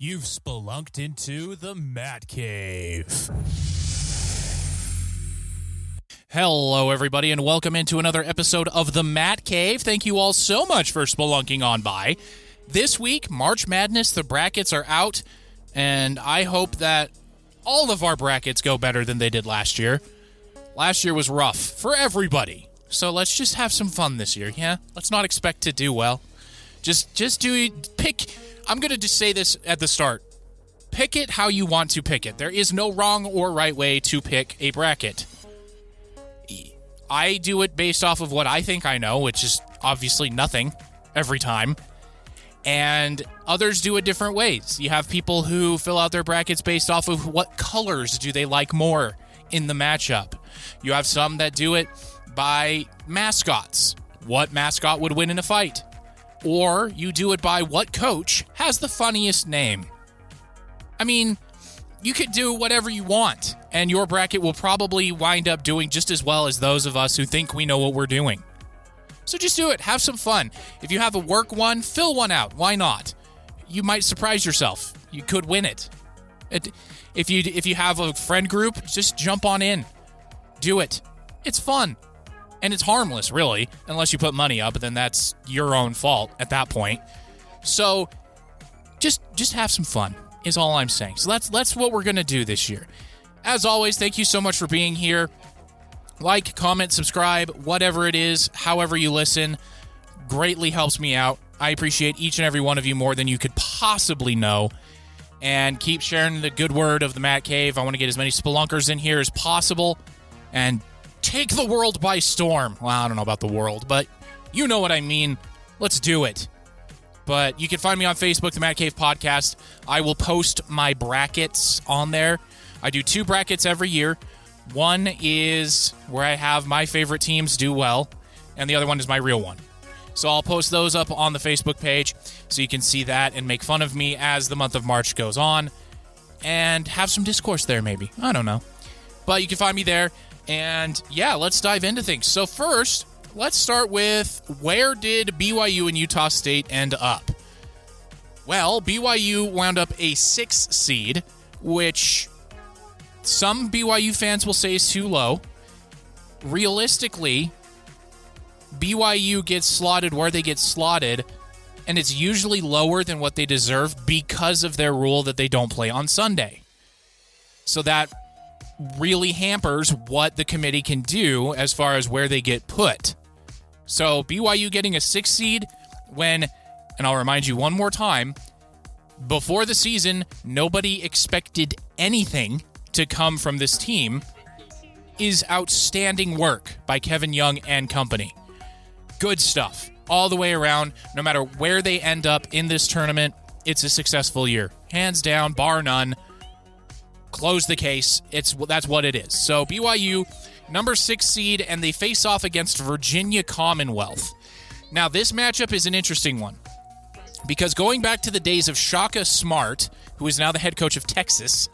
You've spelunked into the Matt Cave. Hello, everybody, and welcome into another episode of the Matt Cave. Thank you all so much for spelunking on by. This week, March Madness, the brackets are out, and I hope that all of our brackets go better than they did last year. Last year was rough for everybody, so let's just have some fun this year, yeah? Let's not expect to do well. Pick... I'm going to just say this at the start. Pick it how you want to pick it. There is no wrong or right way to pick a bracket. I do it based off of what I think I know, which is obviously nothing every time. And others do it different ways. You have people who fill out their brackets based off of what colors do they like more in the matchup. You have some that do it by mascots. What mascot would win in a fight? Or you do it by what coach has the funniest name. I mean, you could do whatever you want, and your bracket will probably wind up doing just as well as those of us who think we know what we're doing. So just do it. Have some fun. If you have a work one, fill one out. Why not? You might surprise yourself. You could win it. If you have a friend group, just jump on in. Do it. It's fun. And it's harmless, really, unless you put money up, then that's your own fault at that point. So just have some fun is all I'm saying. So that's what we're going to do this year. As always, thank you so much for being here. Like, comment, subscribe, whatever it is, however you listen, greatly helps me out. I appreciate each and every one of you more than you could possibly know. And keep sharing the good word of the Matt Cave. I want to get as many spelunkers in here as possible. And take the world by storm. Well, I don't know about the world, but you know what I mean. Let's do it. But you can find me on Facebook, the Matt Cave Podcast. I will post my brackets on there. I do 2 brackets every year. One is where I have my favorite teams do well, and the other one is my real one. So I'll post those up on the Facebook page so you can see that and make fun of me as the month of March goes on and have some discourse there maybe. I don't know. But you can find me there. And yeah, let's dive into things. So first, let's start with where did BYU and Utah State end up? Well, BYU wound up a 6 seed, which some BYU fans will say is too low. Realistically, BYU gets slotted where they get slotted, and it's usually lower than what they deserve because of their rule that they don't play on Sunday. So that really hampers what the committee can do as far as where they get put. So BYU getting a 6 seed when, and I'll remind you one more time, before the season, nobody expected anything to come from this team, is outstanding work by Kevin Young and company. Good stuff all the way around. No matter where they end up in this tournament, it's a successful year. Hands down, bar none. Close the case. That's what it is. So BYU, number 6 seed, and they face off against Virginia Commonwealth. Now, this matchup is an interesting one because going back to the days of Shaka Smart, who is now the head coach of Texas,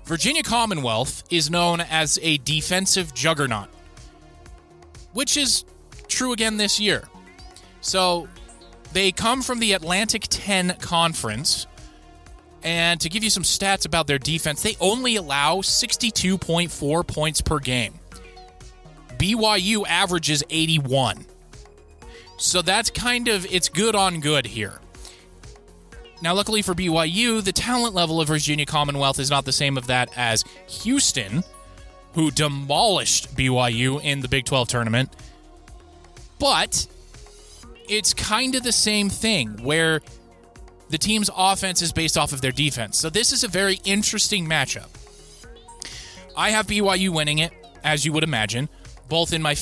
Virginia Commonwealth is known as a defensive juggernaut, which is true again this year. So they come from the Atlantic 10 Conference. And to give you some stats about their defense, they only allow 62.4 points per game. BYU averages 81. So that's it's good on good here. Now, luckily for BYU, the talent level of Virginia Commonwealth is not the same of that as Houston, who demolished BYU in the Big 12 tournament. But it's kind of the same thing where the team's offense is based off of their defense. So this is a very interesting matchup. I have BYU winning it, as you would imagine, both in my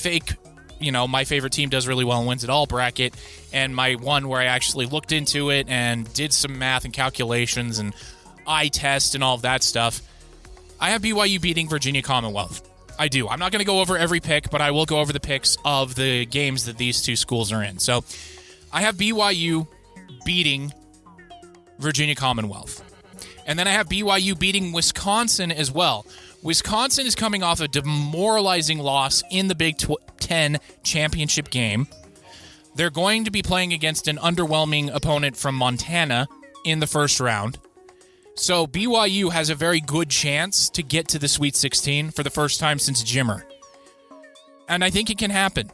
my favorite team does really well and wins it all bracket, and my one where I actually looked into it and did some math and calculations and eye test and all of that stuff. I have BYU beating Virginia Commonwealth. I do. I'm not going to go over every pick, but I will go over the picks of the games that these two schools are in. So I have BYU beating Virginia Commonwealth. And then I have BYU beating Wisconsin as well. Wisconsin is coming off a demoralizing loss in the Big 10 championship game. They're going to be playing against an underwhelming opponent from Montana in the first round. So BYU has a very good chance to get to the Sweet 16 for the first time since Jimmer. And I think it can happen.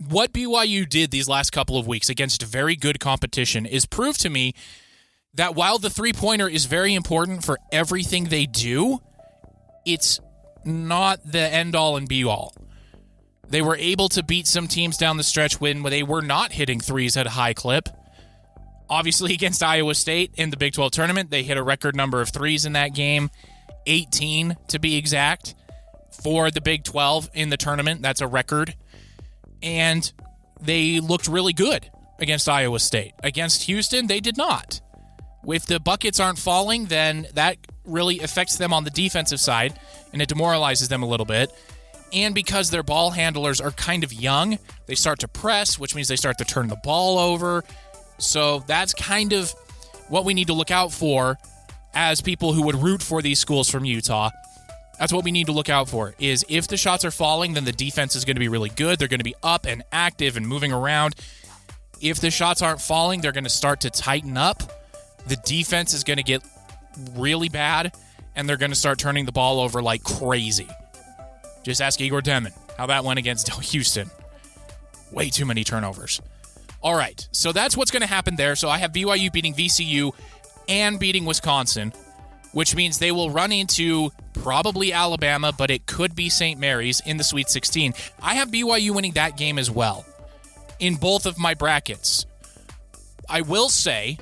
What BYU did these last couple of weeks against very good competition is prove to me that while the three-pointer is very important for everything they do, it's not the end-all and be-all. They were able to beat some teams down the stretch when they were not hitting threes at a high clip. Obviously, against Iowa State in the Big 12 tournament, they hit a record number of threes in that game, 18 to be exact. For the Big 12 in the tournament, that's a record. And they looked really good against Iowa State. Against Houston, they did not. If the buckets aren't falling, then that really affects them on the defensive side, and it demoralizes them a little bit. And because their ball handlers are kind of young, they start to press, which means they start to turn the ball over. So that's kind of what we need to look out for as people who would root for these schools from Utah. That's what we need to look out for, is if the shots are falling, then the defense is going to be really good. They're going to be up and active and moving around. If the shots aren't falling, they're going to start to tighten up. The defense is going to get really bad, and they're going to start turning the ball over like crazy. Just ask Igor Demin how that went against Houston. Way too many turnovers. All right, so that's what's going to happen there. So I have BYU beating VCU and beating Wisconsin, which means they will run into probably Alabama, but it could be St. Mary's in the Sweet 16. I have BYU winning that game as well in both of my brackets. I will say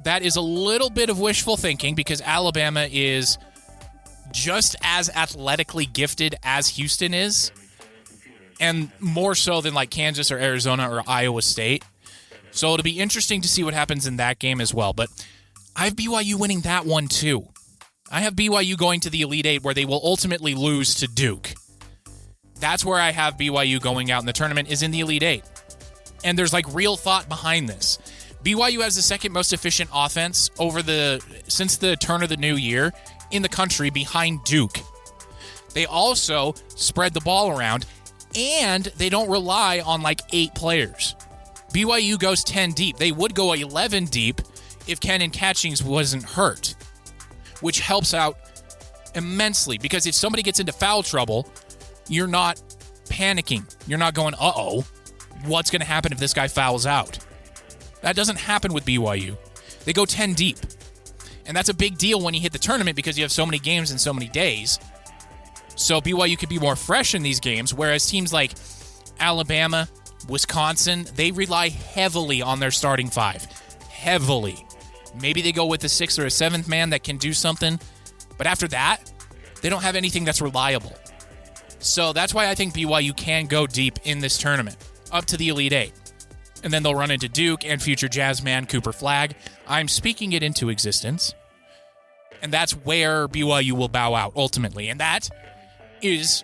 that is a little bit of wishful thinking because Alabama is just as athletically gifted as Houston is, and more so than like Kansas or Arizona or Iowa State. So it'll be interesting to see what happens in that game as well. But I have BYU winning that one too. I have BYU going to the Elite Eight where they will ultimately lose to Duke. That's where I have BYU going out in the tournament, is in the Elite Eight. And there's like real thought behind this. BYU has the second most efficient offense since the turn of the new year in the country behind Duke. They also spread the ball around, and they don't rely on like 8 players. BYU goes 10 deep. They would go 11 deep if Kenan Catchings wasn't hurt, which helps out immensely because if somebody gets into foul trouble, you're not panicking. You're not going, uh-oh, what's going to happen if this guy fouls out? That doesn't happen with BYU. They go 10 deep. And that's a big deal when you hit the tournament because you have so many games in so many days. So BYU could be more fresh in these games, whereas teams like Alabama, Wisconsin, they rely heavily on their starting 5. Heavily. Maybe they go with a 6th or a 7th man that can do something. But after that, they don't have anything that's reliable. So that's why I think BYU can go deep in this tournament, up to the Elite Eight. And then they'll run into Duke and future Jazzman Cooper Flagg. I'm speaking it into existence. And that's where BYU will bow out ultimately. And that is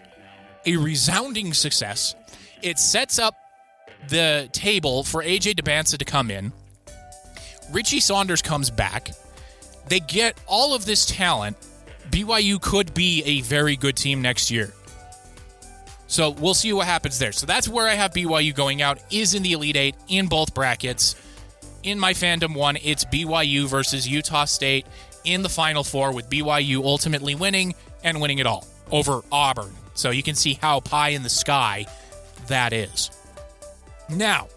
a resounding success. It sets up the table for AJ DeBanza to come in. Richie Saunders comes back. They get all of this talent. BYU could be a very good team next year. So we'll see what happens there. So that's where I have BYU going out, is in the Elite Eight in both brackets. In my Fandom 1, it's BYU versus Utah State in the Final Four, with BYU ultimately winning and winning it all over Auburn. So you can see how pie in the sky that is. Now,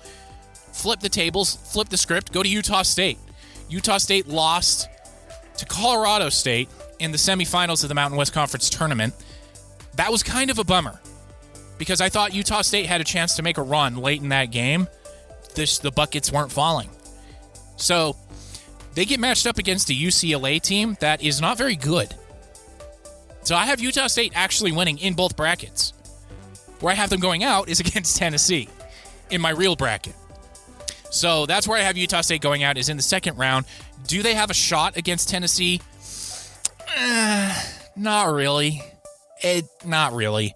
flip the tables, flip the script, go to Utah State. Utah State lost to Colorado State in the semifinals of the Mountain West Conference tournament. That was kind of a bummer because I thought Utah State had a chance to make a run late in that game. The buckets weren't falling. So they get matched up against a UCLA team that is not very good. So I have Utah State actually winning in both brackets. Where I have them going out is against Tennessee in my real bracket. So that's where I have Utah State going out, is in the second round. Do they have a shot against Tennessee? Not really. Not really.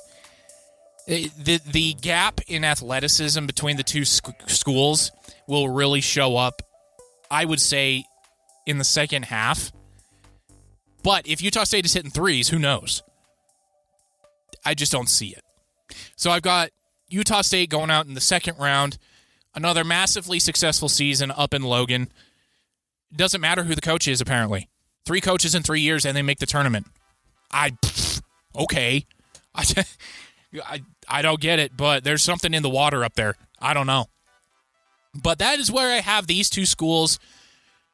The gap in athleticism between the two schools will really show up, I would say, in the second half. But if Utah State is hitting threes, who knows? I just don't see it. So I've got Utah State going out in the second round. Another massively successful season up in Logan. Doesn't matter who the coach is, apparently. 3 coaches in 3 years, and they make the tournament. Okay. I don't get it, but there's something in the water up there. I don't know. But that is where I have these 2 schools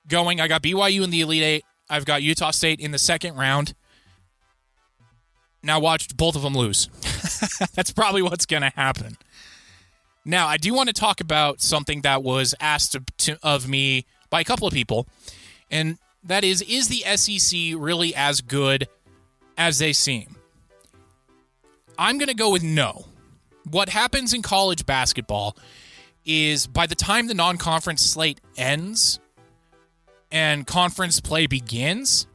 going. I got BYU in the Elite Eight. I've got Utah State in the second round. Now watch both of them lose. That's probably what's going to happen. Now, I do want to talk about something that was asked of me by a couple of people, and that is the SEC really as good as they seem? I'm going to go with no. What happens in college basketball is by the time the non-conference slate ends and conference play begins,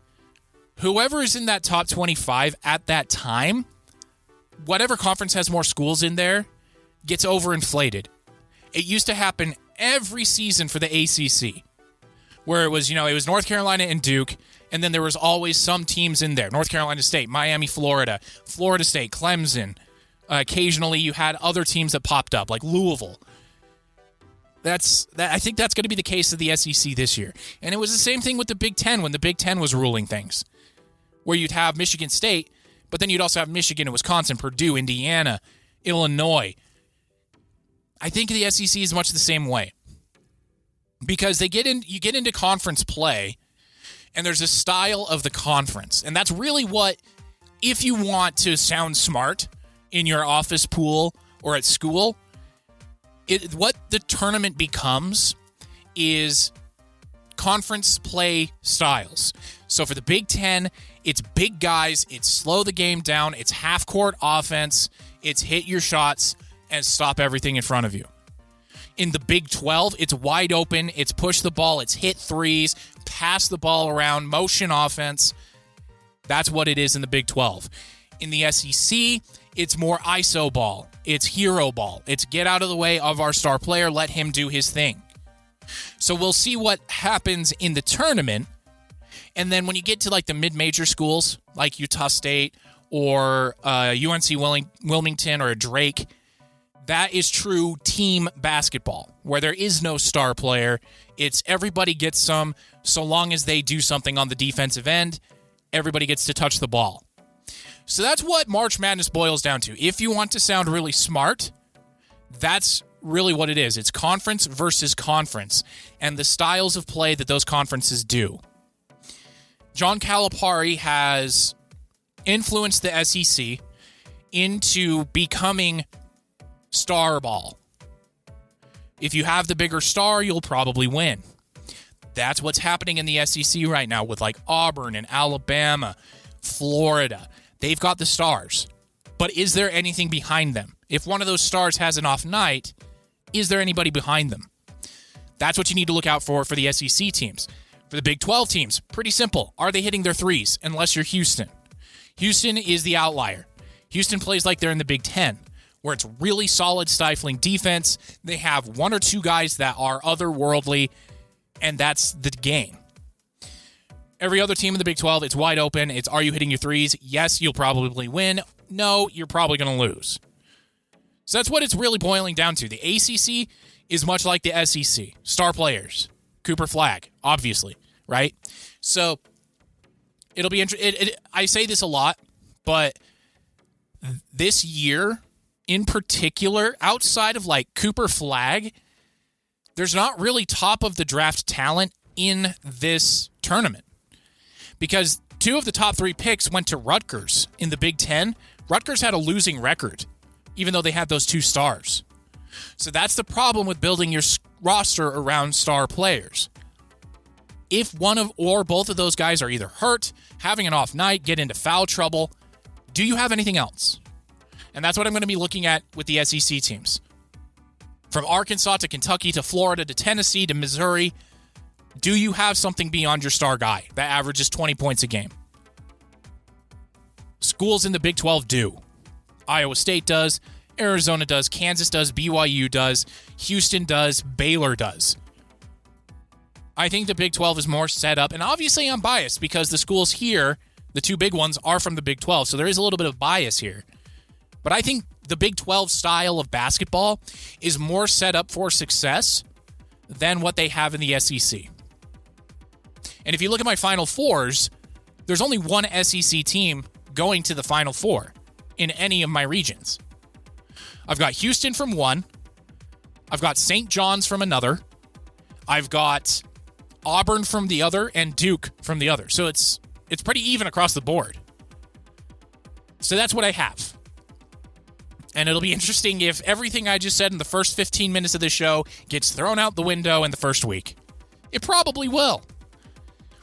whoever is in that top 25 at that time, whatever conference has more schools in there, gets overinflated. It used to happen every season for the ACC, where it was North Carolina and Duke, and then there was always some teams in there. North Carolina State, Miami, Florida State, Clemson. Occasionally you had other teams that popped up, like Louisville. I think that's going to be the case of the SEC this year. And it was the same thing with the Big Ten when the Big Ten was ruling things, where you'd have Michigan State, but then you'd also have Michigan and Wisconsin, Purdue, Indiana, Illinois. I think the SEC is much the same way, because you get into conference play, and there's a style of the conference, and that's really what, if you want to sound smart in your office pool or at school, what the tournament becomes is conference play styles. So for the Big Ten, it's big guys, it's slow the game down, it's half-court offense, it's hit your shots and stop everything in front of you. In the Big 12, it's wide open, it's push the ball, it's hit threes, pass the ball around, motion offense. That's what it is in the Big 12. In the SEC, it's more ISO ball, it's hero ball, it's get out of the way of our star player, let him do his thing. So we'll see what happens in the tournament. And then when you get to like the mid-major schools, like Utah State or UNC Wilmington or a Drake, that is true team basketball, where there is no star player. It's everybody gets some, so long as they do something on the defensive end, everybody gets to touch the ball. So that's what March Madness boils down to. If you want to sound really smart, that's really what it is. It's conference versus conference, and the styles of play that those conferences do. John Calipari has influenced the SEC into becoming star ball. If you have the bigger star, you'll probably win. That's what's happening in the SEC right now with like Auburn and Alabama, Florida. They've got the stars. But is there anything behind them? If one of those stars has an off night, is there anybody behind them? That's what you need to look out for the SEC teams. For the Big 12 teams, pretty simple. Are they hitting their threes? Unless you're Houston. Houston is the outlier. Houston plays like they're in the Big 10, where it's really solid, stifling defense. They have 1 or 2 guys that are otherworldly, and that's the game. Every other team in the Big 12, it's wide open. It's, are you hitting your threes? Yes, you'll probably win. No, you're probably going to lose. So that's what it's really boiling down to. The ACC is much like the SEC. Star players. Cooper Flagg, obviously, right? So it'll be interesting. I say this a lot, but this year in particular, outside of like Cooper Flagg, there's not really top of the draft talent in this tournament, because 2 of the top 3 picks went to Rutgers in the Big Ten. Rutgers had a losing record, even though they had those 2 stars. So that's the problem with building your roster around star players. If one of or both of those guys are either hurt, having an off night, get into foul trouble, do you have anything else? And that's what I'm going to be looking at with the SEC teams. From Arkansas to Kentucky to Florida to Tennessee to Missouri, do you have something beyond your star guy that averages 20 points a game? Schools in the Big 12 do. Iowa State does, Arizona does, Kansas does, BYU does, Houston does, Baylor does. I think the Big 12 is more set up, and obviously I'm biased because the schools here, the 2 big ones, are from the Big 12, so there is a little bit of bias here. But I think the Big 12 style of basketball is more set up for success than what they have in the SEC. And if you look at my Final Fours, there's only one SEC team going to the Final Four in any of my regions. I've got Houston from one. I've got St. John's from another. I've got Auburn from the other and Duke from the other. So it's pretty even across the board. So that's what I have. And it'll be interesting if everything I just said in the first 15 minutes of this show gets thrown out the window in the first week. It probably will.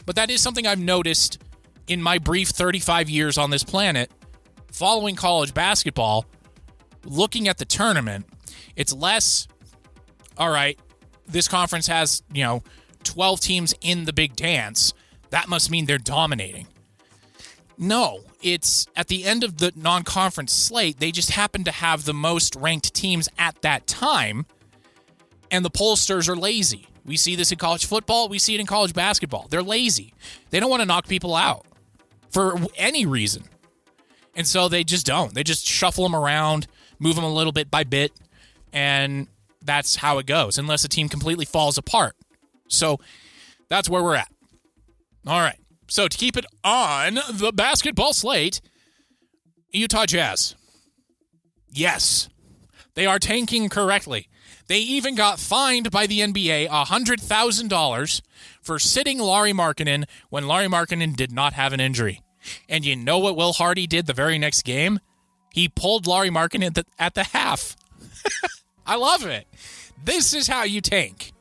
But that is something I've noticed in my brief 35 years on this planet, following college basketball, looking at the tournament. It's less, all right, this conference has, 12 teams in the big dance. That must mean they're dominating. No, it's at the end of the non-conference slate, they just happen to have the most ranked teams at that time, and the pollsters are lazy. We see this in college football. We see it in college basketball. They're lazy. They don't want to knock people out for any reason. And so they just don't. They just shuffle them around, move them a little bit by bit, and that's how it goes, unless a team completely falls apart. So that's where we're at. All right. So to keep it on the basketball slate, Utah Jazz. Yes, they are tanking correctly. They even got fined by the NBA $100,000 for sitting Lauri Markkanen when Lauri Markkanen did not have an injury. And you know what Will Hardy did the very next game? He pulled Lauri Markkanen at the half. I love it. This is how you tank.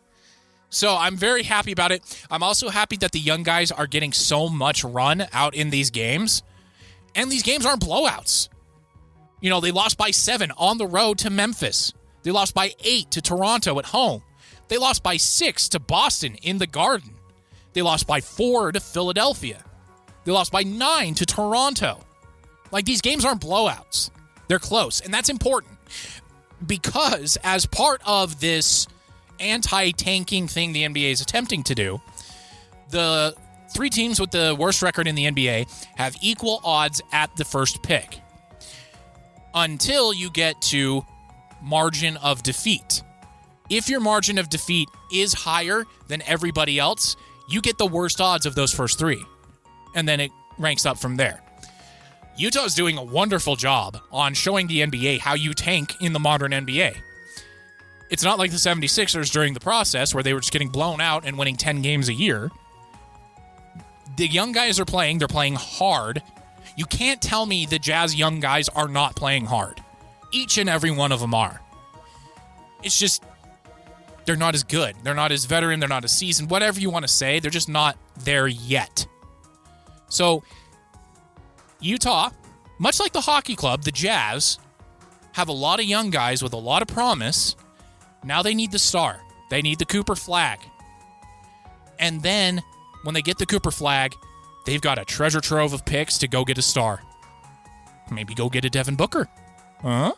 So I'm very happy about it. I'm also happy that the young guys are getting so much run out in these games. And these games aren't blowouts. They lost by 7 on the road to Memphis. They lost by 8 to Toronto at home. They lost by 6 to Boston in the Garden. They lost by 4 to Philadelphia. They lost by 9 to Toronto. These games aren't blowouts. They're close. And that's important because as part of this anti-tanking thing the NBA is attempting to do, the 3 teams with the worst record in the NBA have equal odds at the first pick until you get to margin of defeat. If your margin of defeat is higher than everybody else, you get the worst odds of those first 3. And then it ranks up from there. Utah is doing a wonderful job on showing the NBA how you tank in the modern NBA. It's not like the 76ers during the process where they were just getting blown out and winning 10 games a year. The young guys are playing. They're playing hard. You can't tell me the Jazz young guys are not playing hard. Each and every one of them are. It's just, they're not as good. They're not as veteran. They're not as seasoned. Whatever you want to say, they're just not there yet. So, Utah, much like the hockey club, the Jazz, have a lot of young guys with a lot of promise. Now they need the star. They need the Cooper flag. And then, when they get the Cooper flag, they've got a treasure trove of picks to go get a star. Maybe go get a Devin Booker. Huh?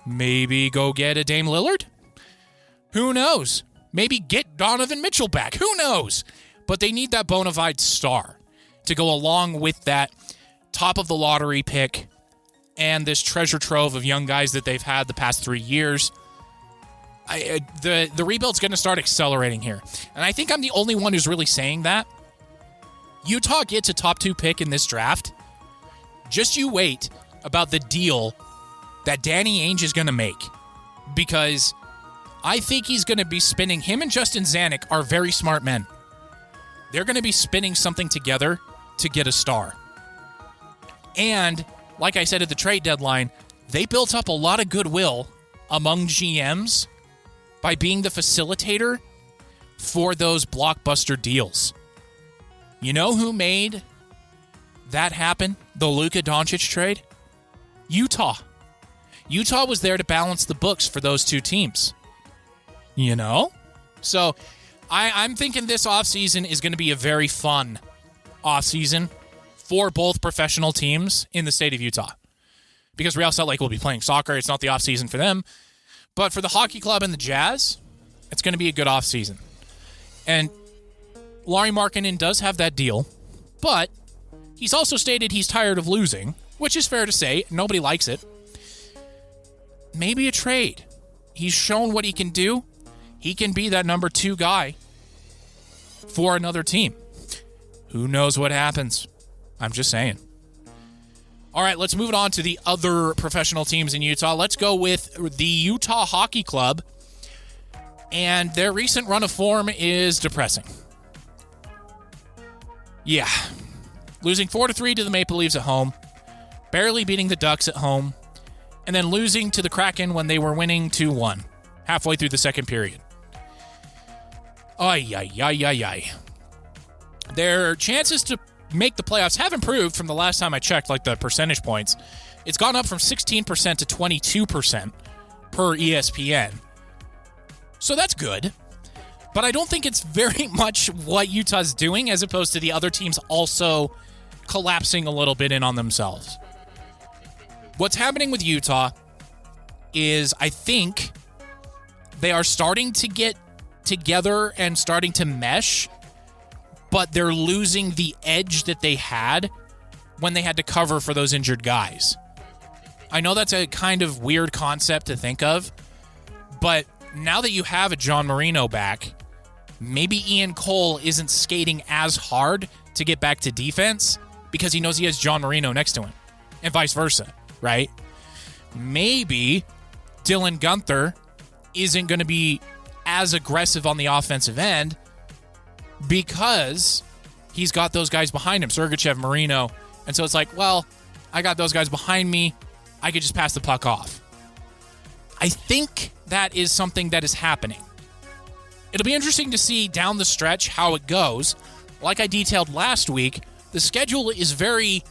Maybe go get a Dame Lillard? Who knows? Maybe get Donovan Mitchell back. Who knows? But they need that bona fide star to go along with that top of the lottery pick and this treasure trove of young guys that they've had the past 3 years. The rebuild's going to start accelerating here. And I think I'm the only one who's really saying that. Utah gets a top 2 pick in this draft. Just you wait about the deal that Danny Ainge is going to make. Because I think he's going to be spinning. Him and Justin Zanuck are very smart men. They're going to be spinning something together to get a star. And, like I said at the trade deadline, they built up a lot of goodwill among GMs by being the facilitator for those blockbuster deals. You know who made that happen? The Luka Doncic trade? Utah. Utah was there to balance the books for those 2 teams. So I'm thinking this offseason is going to be a very fun offseason for both professional teams in the state of Utah. Because Real Salt Lake will be playing soccer. It's not the offseason for them. But for the hockey club and the Jazz, it's going to be a good offseason. And Lauri Markkanen does have that deal, but he's also stated he's tired of losing, which is fair to say. Nobody likes it. Maybe a trade. He's shown what he can do. He can be that number 2 guy for another team. Who knows what happens? I'm just saying. All right, let's move it on to the other professional teams in Utah. Let's go with the Utah Hockey Club. And their recent run of form is depressing. Yeah. Losing 4-3 to the Maple Leafs at home. Barely beating the Ducks at home. And then losing to the Kraken when they were winning 2-1. Halfway through the second period. Ay. Their chances to make the playoffs have improved from the last time I checked, like the percentage points. It's gone up from 16% to 22% per ESPN. So that's good. But I don't think it's very much what Utah's doing as opposed to the other teams also collapsing a little bit in on themselves. What's happening with Utah is I think they are starting to get together and starting to mesh, but they're losing the edge that they had when they had to cover for those injured guys. I know that's a kind of weird concept to think of, but now that you have a John Marino back, maybe Ian Cole isn't skating as hard to get back to defense because he knows he has John Marino next to him, and vice versa, right? Maybe Dylan Guenther isn't going to be as aggressive on the offensive end because he's got those guys behind him, Sergachev, Marino. And so it's like, well, I got those guys behind me. I could just pass the puck off. I think that is something that is happening. It'll be interesting to see down the stretch how it goes. Like I detailed last week, the schedule is very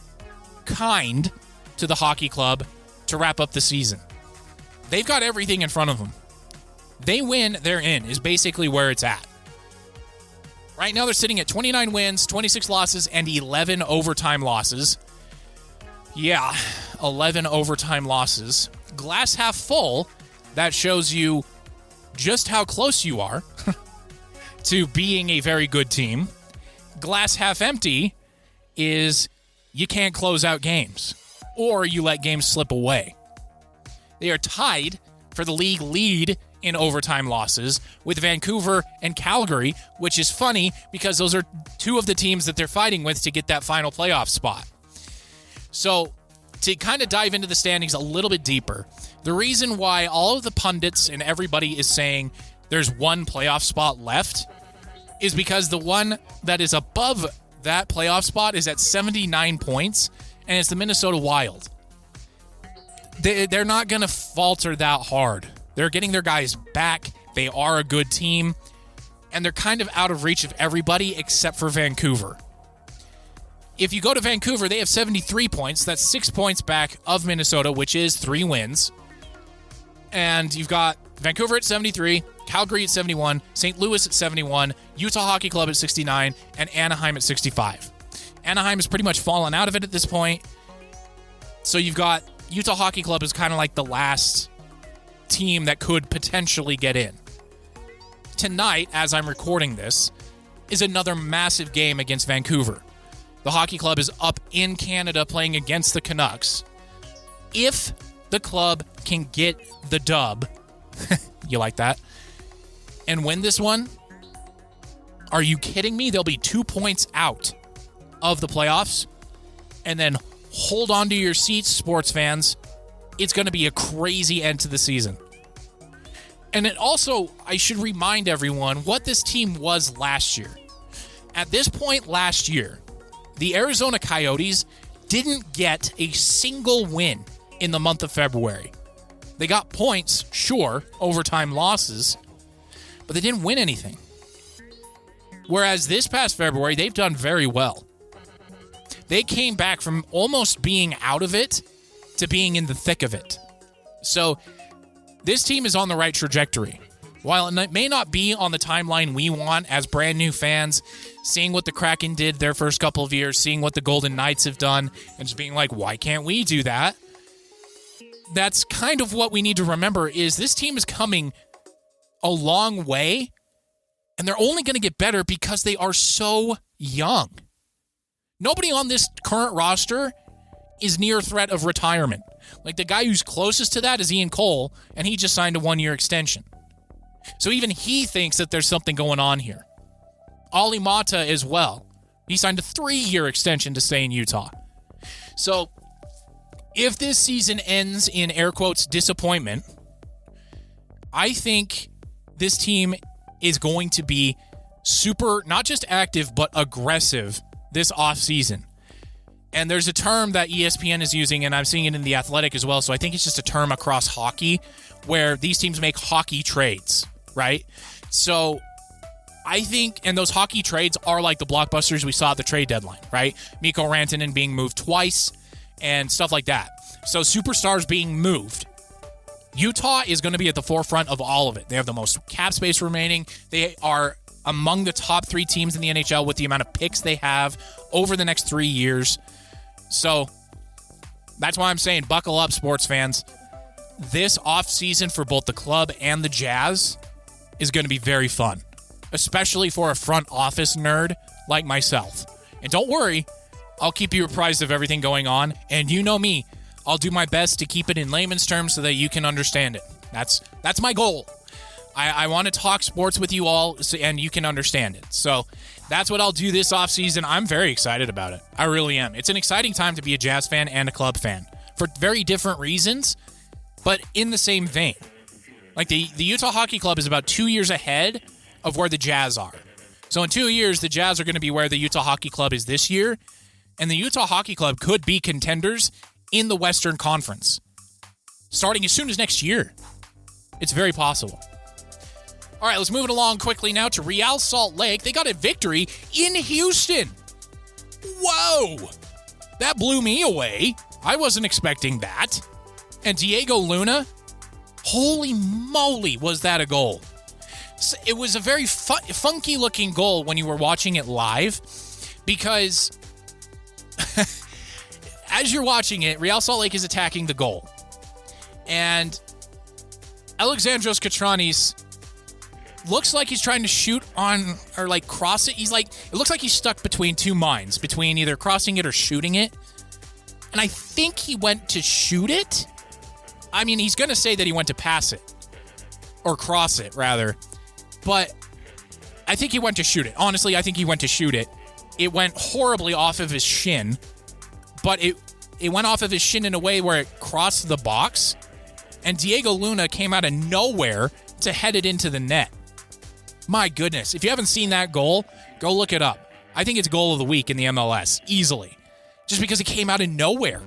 kind to the hockey club to wrap up the season. They've got everything in front of them. They win, they're in, is basically where it's at. Right now they're sitting at 29 wins, 26 losses, and 11 overtime losses. Yeah, 11 overtime losses. Glass half full, that shows you just how close you are to being a very good team. Glass half empty is you can't close out games, or you let games slip away. They are tied for the league lead in overtime losses with Vancouver and Calgary, which is funny because those are two of the teams that they're fighting with to get that final playoff spot. So to kind of dive into the standings a little bit deeper, the reason why all of the pundits and everybody is saying there's one playoff spot left is because the one that is above that playoff spot is at 79 points, and it's the Minnesota Wild. They're not going to falter that hard. They're getting their guys back. They are a good team. And they're kind of out of reach of everybody except for Vancouver. If you go to Vancouver, they have 73 points. That's 6 points back of Minnesota, which is 3 wins. And you've got Vancouver at 73, Calgary at 71, St. Louis at 71, Utah Hockey Club at 69, and Anaheim at 65. Anaheim has pretty much fallen out of it at this point. So you've got Utah Hockey Club is kind of like the last team that could potentially get in. Tonight, as I'm recording this, is another massive game against Vancouver. The hockey club is up in Canada playing against the Canucks. If the club can get the dub, you like that, and win this one, are you kidding me? They'll be 2 points out of the playoffs, and then hold on to your seats, sports fans. It's going to be a crazy end to the season. And it also, I should remind everyone what this team was last year. At this point last year, the Arizona Coyotes didn't get a single win in the month of February. They got points, sure, overtime losses, but they didn't win anything. Whereas this past February, they've done very well. They came back from almost being out of it to being in the thick of it. So this team is on the right trajectory. While it may not be on the timeline we want as brand new fans, seeing what the Kraken did their first couple of years, seeing what the Golden Knights have done, and just being like, why can't we do that? That's kind of what we need to remember is this team is coming a long way, and they're only going to get better because they are so young. Nobody on this current roster is near threat of retirement. Like, the guy who's closest to that is Ian Cole, and he just signed a 1-year extension. So even he thinks that there's something going on here. Olli Mata as well. He signed a 3-year extension to stay in Utah. So if this season ends in air quotes disappointment, I think this team is going to be super, not just active, but aggressive this offseason. And there's a term that ESPN is using, and I'm seeing it in The Athletic as well, so I think it's just a term across hockey where these teams make hockey trades, right? So I think, and those hockey trades are like the blockbusters we saw at the trade deadline, right? Mikko Rantanen being moved twice and stuff like that. So superstars being moved. Utah is going to be at the forefront of all of it. They have the most cap space remaining. They are among the top 3 teams in the NHL with the amount of picks they have over the next 3 years. So that's why I'm saying buckle up, sports fans. This offseason for both the club and the Jazz is going to be very fun, especially for a front office nerd like myself. And don't worry, I'll keep you apprised of everything going on. And you know me, I'll do my best to keep it in layman's terms so that you can understand it. That's my goal. I want to talk sports with you all and you can understand it. So that's what I'll do this offseason. I'm very excited about it. I really am. It's an exciting time to be a Jazz fan and a club fan for very different reasons, but in the same vein. Like the Utah Hockey Club is about 2 years ahead of where the Jazz are. So in 2 years, the Jazz are going to be where the Utah Hockey Club is this year, and the Utah Hockey Club could be contenders in the Western Conference starting as soon as next year. It's very possible. All right, let's move it along quickly now to Real Salt Lake. They got a victory in Houston. Whoa! That blew me away. I wasn't expecting that. And Diego Luna, holy moly, was that a goal. It was a very funky-looking goal when you were watching it live because as you're watching it, Real Salt Lake is attacking the goal. And Alexandros Katranis looks like he's trying to shoot on or like cross it. It looks like he's stuck between two minds, between either crossing it or shooting it. And I think he went to shoot it. I mean, he's going to say that he went to pass it or cross it rather, but I think he went to shoot it. Honestly, I think he went to shoot it. It went horribly off of his shin, but it went off of his shin in a way where it crossed the box, and Diego Luna came out of nowhere to head it into the net. My goodness. If you haven't seen that goal, go look it up. I think it's goal of the week in the MLS, easily, just because it came out of nowhere.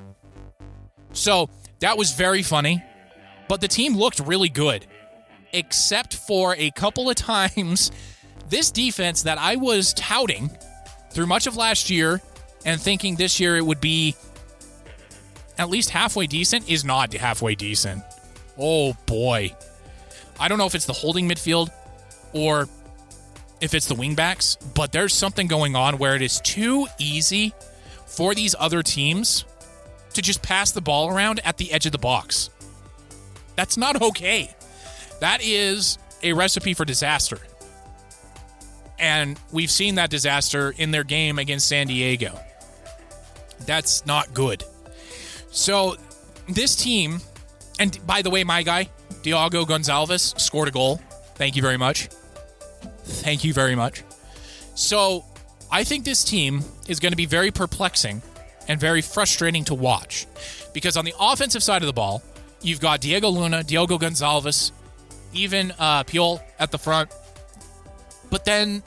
So that was very funny, but the team looked really good, except for a couple of times. This defense that I was touting through much of last year and thinking this year it would be at least halfway decent is not halfway decent. Oh boy. I don't know if it's the holding midfield or if it's the wingbacks, but there's something going on where it is too easy for these other teams to just pass the ball around at the edge of the box. That's not okay. That is a recipe for disaster. And we've seen that disaster in their game against San Diego. That's not good. So this team, and by the way, my guy, Diogo Gonçalves, scored a goal. Thank you very much. Thank you very much. So I think this team is going to be very perplexing and very frustrating to watch. Because on the offensive side of the ball, you've got Diego Luna, Diogo Gonçalves, even Puyol at the front. But then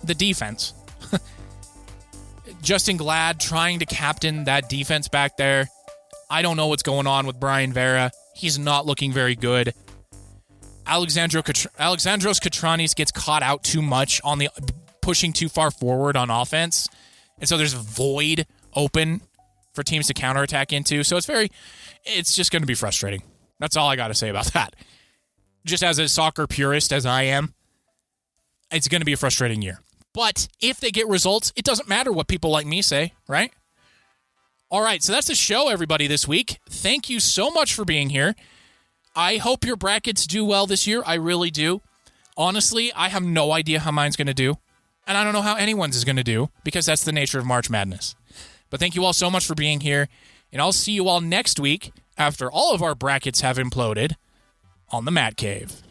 the defense. Justin Glad trying to captain that defense back there. I don't know what's going on with Brian Vera. He's not looking very good. Alexandros Katranis gets caught out too much on the pushing too far forward on offense. And so there's a void open for teams to counterattack into. So it's just going to be frustrating. That's all I got to say about that. Just as a soccer purist as I am, it's going to be a frustrating year. But if they get results, it doesn't matter what people like me say, right? All right, so that's the show, everybody, this week. Thank you so much for being here. I hope your brackets do well this year. I really do. Honestly, I have no idea how mine's going to do. And I don't know how anyone's is going to do, because that's the nature of March Madness. But thank you all so much for being here. And I'll see you all next week after all of our brackets have imploded on the Matt Cave.